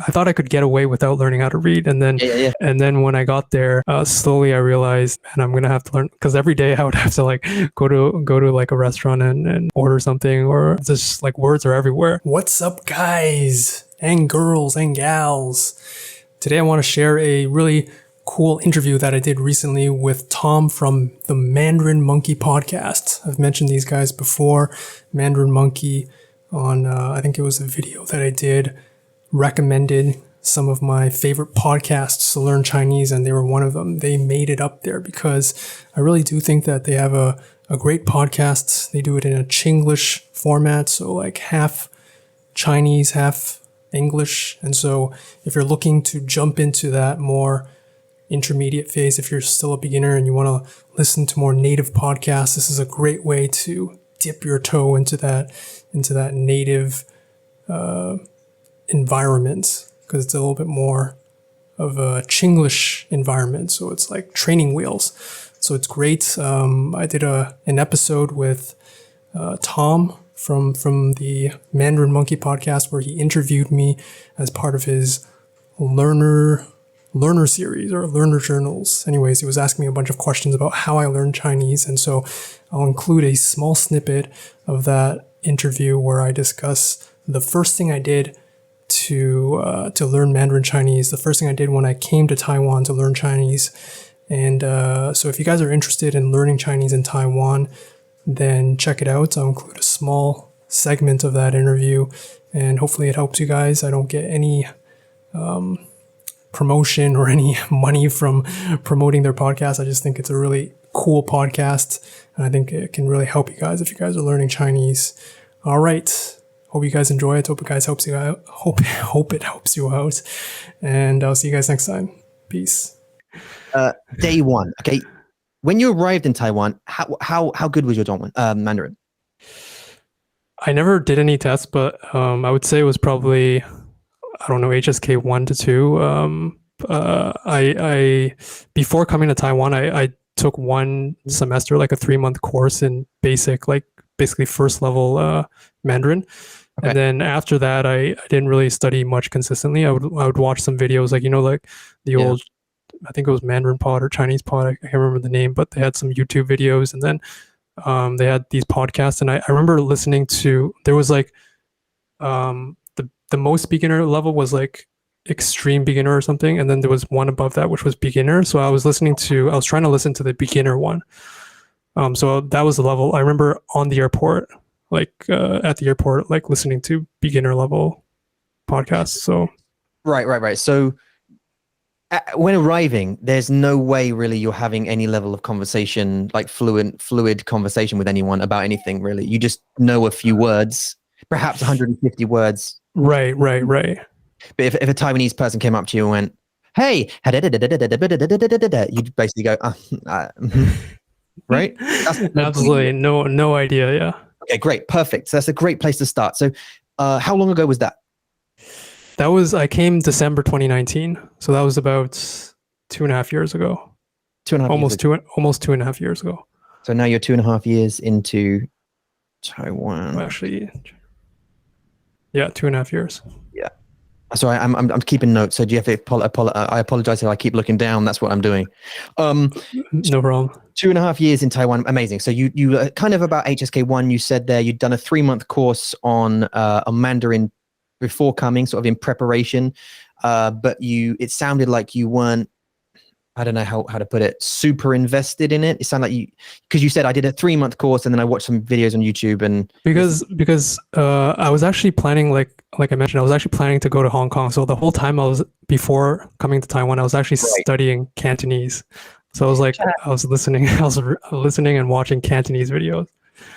I thought I could get away without learning how to read, and then Yeah. when I got there, slowly I realized, man, I'm gonna have to learn, because every day I would have to like go to like a restaurant and order something, or just like words are everywhere. What's up, guys and girls and gals? Today I want to share a really cool interview that I did recently with Tom from the Mandarin Monkey podcast. I've mentioned these guys before. Mandarin Monkey on, I think it was a video that I did, recommended some of my favorite podcasts to learn Chinese, and they were one of them. They made it up there because I really do think that they have a great podcast. They do it in a Chinglish format, so like half Chinese, half English. And so if you're looking to jump into that more intermediate phase, if you're still a beginner and you want to listen to more native podcasts, this is a great way to dip your toe into that native environment, because it's a little bit more of a Chinglish environment. So it's like training wheels. So it's great. I did an episode with Tom from the Mandarin Monkey podcast, where he interviewed me as part of his learner series or learner journals. Anyways, he was asking me a bunch of questions about how I learned Chinese, and so I'll include a small snippet of that interview where I discuss the first thing I did to learn Mandarin Chinese, the first thing I did when I came to Taiwan to learn Chinese. And so if you guys are interested in learning Chinese in Taiwan, then check it out. I'll include a small segment of that interview, and hopefully it helps you guys. I don't get any promotion or any money from promoting their podcast. I just think it's a really cool podcast, and I think it can really help you guys if you guys are learning Chinese. All right. Hope you guys enjoy it. Hope it guys helps you out. Hope it helps you out. And I'll see you guys next time. Peace. Day one. Okay. When you arrived in Taiwan, how good was your Mandarin? I never did any tests, but I would say it was probably, I don't know, HSK 1 to 2. I before coming to Taiwan, I took one semester, like a 3-month course in basic, like basically first level Mandarin. Okay. And then after that, I didn't really study much consistently. I would watch some videos, like, like the old, I think it was Mandarin Pod or Chinese Pod. I can't remember the name, but they had some YouTube videos, and then they had these podcasts. And I remember listening to, there was like the most beginner level was like extreme beginner or something, and then there was one above that which was beginner. So I was trying to listen to the beginner one. So that was the level. I remember on the airport, like at the airport, like listening to beginner level podcasts. So right. So when arriving, there's no way really you're having any level of conversation, like fluid conversation with anyone about anything really. You just know a few words, perhaps 150 words. Right. But if a Taiwanese person came up to you and went, "Hey," you'd basically go, right? Absolutely no idea. Yeah. Okay, great, perfect. So that's a great place to start. So, how long ago was that? I came December 2019, so that was about 2.5 years ago. 2.5 almost 2.5 years ago. So now you're 2.5 years into Taiwan. Actually, yeah, 2.5 years. Yeah. Sorry, I'm keeping notes. So do you have to I apologize if I keep looking down. That's what I'm doing. No problem. 2.5 years in Taiwan. Amazing. So you kind of about HSK 1, you said there you'd done a 3-month course on a Mandarin before coming, sort of in preparation. But it sounded like you weren't, I don't know how to put it, super invested in it. It sounded like because you said I did a 3-month course and then I watched some videos on YouTube, and because I was actually planning, like I mentioned, I was actually planning to go to Hong Kong. So the whole time before coming to Taiwan, I was actually studying Cantonese. So I was like, I was listening and watching Cantonese videos.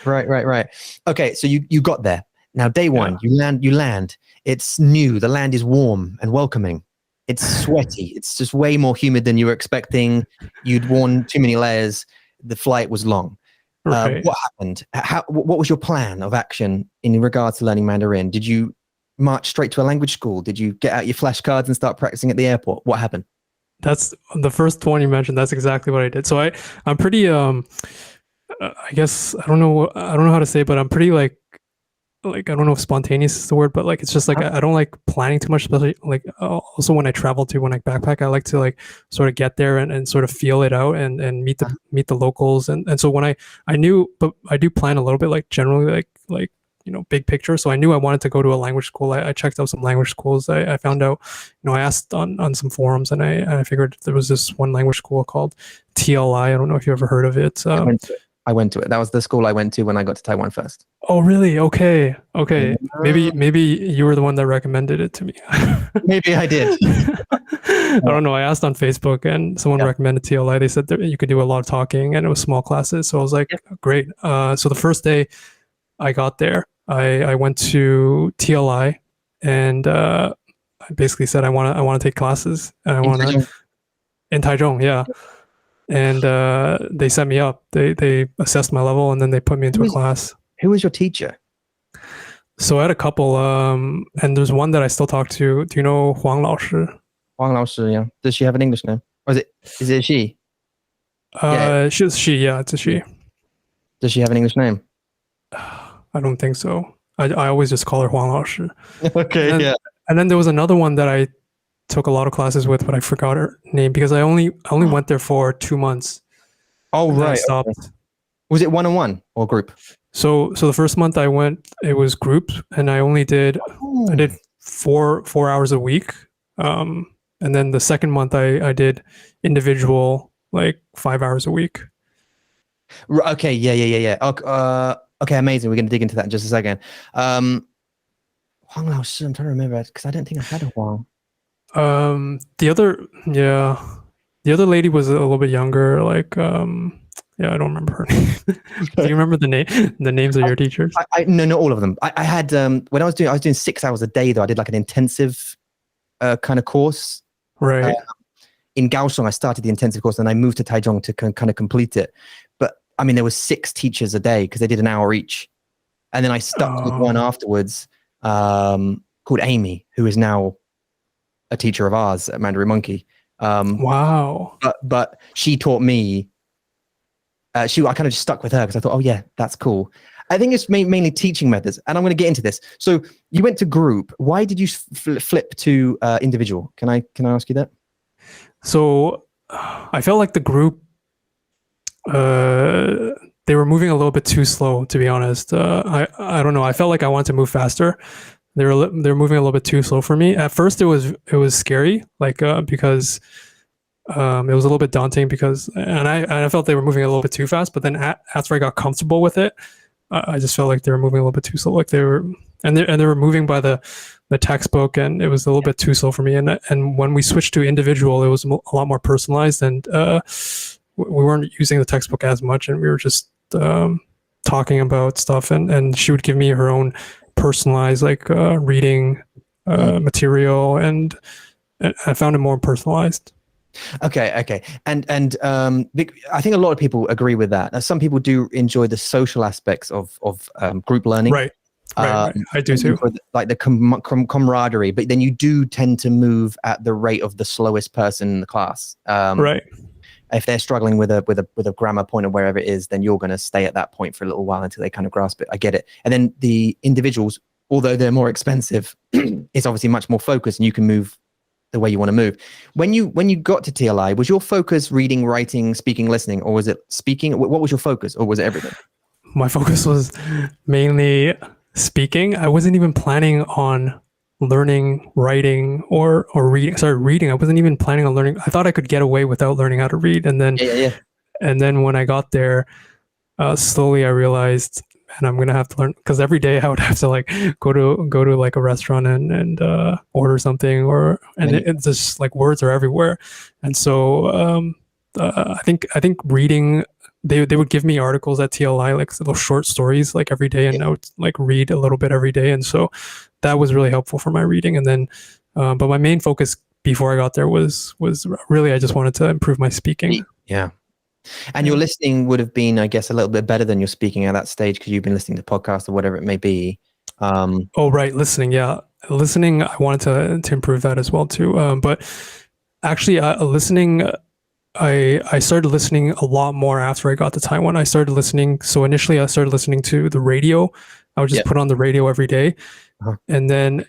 Right. Okay, so you got there. Now day one, you land. It's new. The land is warm and welcoming. It's sweaty. It's just way more humid than you were expecting. You'd worn too many layers. The flight was long. Right. What happened? What was your plan of action in regards to learning Mandarin? Did you march straight to a language school? Did you get out your flashcards and start practicing at the airport? What happened? That's the first one you mentioned. That's exactly what I did. So I'm pretty I guess I don't know how to say, but I'm pretty like like I don't know if spontaneous is the word, but like it's just like I don't like planning too much, especially like also when I travel to when I backpack, I like to like sort of get there and sort of feel it out and meet the locals and so when I knew, but I do plan a little bit like generally like big picture. So I knew I wanted to go to a language school. I checked out some language schools. I found out, I asked on some forums and I figured there was this one language school called TLI. I don't know if you ever heard of it. I went to it. That was the school I went to when I got to Taiwan first. Oh, really? Okay. Yeah. Maybe you were the one that recommended it to me. Maybe I did. I don't know. I asked on Facebook and someone recommended TLI. They said that you could do a lot of talking and it was small classes. So I was like, great. So the first day I got there, I went to TLI and I basically said I want to take classes and I want to in Taichung, yeah. And they set me up. They assessed my level and then they put me into a class. Who was your teacher? So I had a couple, and there's one that I still talk to. Do you know Huang Lao Shi? Huang Lao Shi, yeah. Does she have an English name? Or is it she? Yeah, it's a she. Does she have an English name? I don't think so. I always just call her Huang Lao Shi. Okay, yeah. And then there was another one that I took a lot of classes with, but I forgot her name because I only went there for 2 months. Oh, right. I stopped. Okay. Was it one-on-one or group? So the first month I went, it was group, and I did 4 hours a week. And then the second month I did individual, like 5 hours a week. Okay, yeah. Okay, amazing. We're going to dig into that in just a second. Huang Lao Shi, I'm trying to remember because I don't think I had a Huang. The other lady was a little bit younger, like I don't remember her name. Do you remember the names of your teachers? No, not all of them. I had when I was doing 6 hours a day though. I did like an intensive kind of course. Right. In Kaohsiung, I started the intensive course and I moved to Taichung to kind of complete it. But I mean, there was 6 teachers a day because they did an hour each. And then I stuck with one afterwards called Amy, who is now a teacher of ours at Mandarin Monkey. Wow. But she taught me. I kind of just stuck with her because I thought, oh yeah, that's cool. I think it's mainly teaching methods, and I'm going to get into this. So you went to group. Why did you flip to individual? Can I ask you that? So I felt like the group, they were moving a little bit too slow, to be honest. I don't know. I felt like I wanted to move faster. They were moving a little bit too slow for me. At first, it was scary, like because it was a little bit daunting because I felt they were moving a little bit too fast. But then after I got comfortable with it, I just felt like they were moving a little bit too slow. Like they were moving by the textbook, and it was a little bit too slow for me. And when we switched to individual, it was a lot more personalized, and we weren't using the textbook as much, and we were just talking about stuff. And she would give me her own personalized like reading material, and I found it more personalized. Okay. And I think a lot of people agree with that. Now, some people do enjoy the social aspects of group learning. Right. I do too. Like the camaraderie, but then you do tend to move at the rate of the slowest person in the class. Right. If they're struggling with a grammar point or wherever it is, then you're going to stay at that point for a little while until they kind of grasp it. I get it. And then the individuals, although they're more expensive, it's obviously much more focused, and you can move the way you want to move. When you got to TLI, was your focus reading, writing, speaking, listening, or was it speaking? What was your focus, or was it everything? My focus was mainly speaking. I wasn't even planning on learning writing or reading. Sorry, reading. I wasn't even planning on learning. I thought I could get away without learning how to read. And then, and then when I got there, slowly I realized, and I'm gonna have to learn, because every day I would have to like go to like a restaurant and order something, it's just like words are everywhere. And so I think reading, they would give me articles at TLI, like little short stories like every day, and I would like read a little bit every day, and so that was really helpful for my reading. And then but my main focus before I got there was really I just wanted to improve my speaking. Yeah. And your listening would have been, I guess, a little bit better than your speaking at that stage because you've been listening to podcasts or whatever it may be. Oh, right. Listening. Yeah. Listening. I wanted to improve that as well too. But actually listening, I started listening a lot more after I got to Taiwan. I started listening. So initially I started listening to the radio I would just Yeah. put on the radio every day. Uh-huh. And then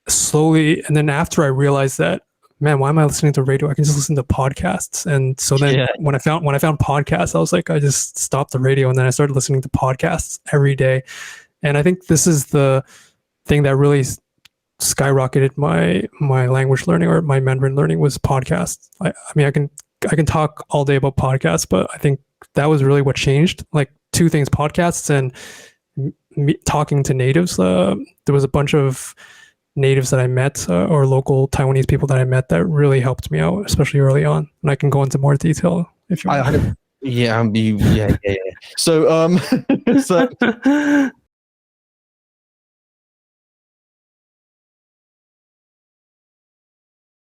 slowly, and then after I realized that, man, why am I listening to radio? I can just listen to podcasts. And so then Yeah. when I found podcasts, I was like, I just stopped the radio and then I started listening to podcasts every day. And I think this is the thing that really skyrocketed my language learning or my Mandarin learning was podcasts. I mean, I can talk all day about podcasts, but I think that was really what changed. Like two things: podcasts and talking to natives. There was a bunch of natives that I met or local Taiwanese people that I met that really helped me out, especially early on. And I can go into more detail if you want. Yeah, yeah. So, so